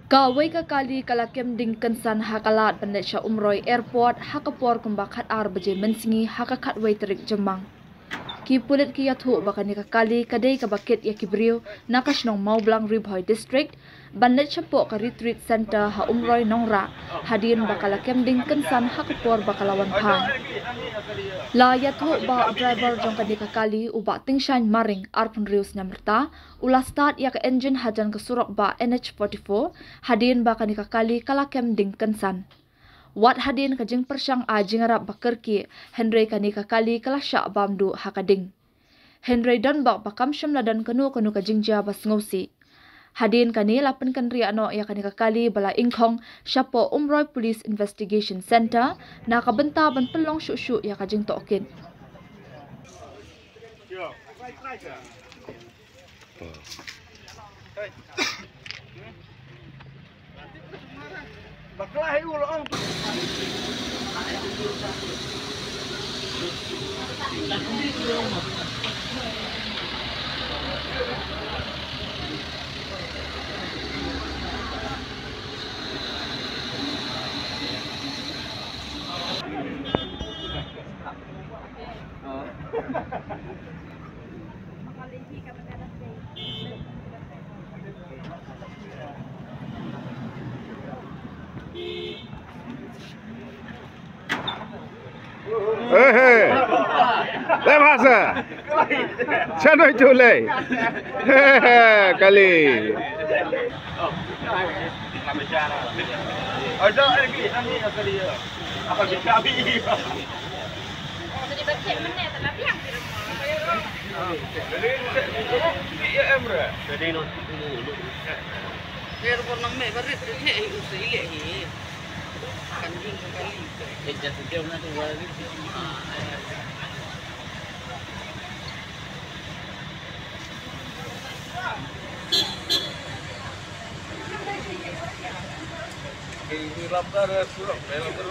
Kawai ka kali kalakem ding kensan hakalat bandesha umroi airport hakapor kumbakat ar baje mensingi hakakat wai terik jemang. Ki pulit ki yathu bakani ka kali kadai ka bakit ya kibriu nakashnong Maublang Ribhoi district bandet chapo ka retreat center ha umroi nongra hadin bakalakem ding kensan hakapor bakalawan phang. La yathu ba driver jong kadi ka kali uba tingshan maring arpun rius namerta ula start ya ka engine hajan ka surok ba NH44 hadin bakani ka kali kalakem ding kensan. Wat hadin kajing persyang a jingarap bakerki Henry kani kakali kalasya bamdu hakading. Henry dan bak bakam syamladan kanu kajing jabas ngosi. Hadin kani lapan kanri ano ya kani kakali bala ingkong syapo umroi police investigation center na kabenta ban pelong syuk ya kajing tokin. Baklah itu loh. Lem hasa. Chano chule. Kali. Ada lagi ini kali ya. Apa kita abi? Jadi baca mana tapi yang di rumah. Jadi ya Emre. Jadi no. Dia pun nama baris dia usai lagi. Kanding sekali. Jadi dia nak baris. Ini lapar surau, lapar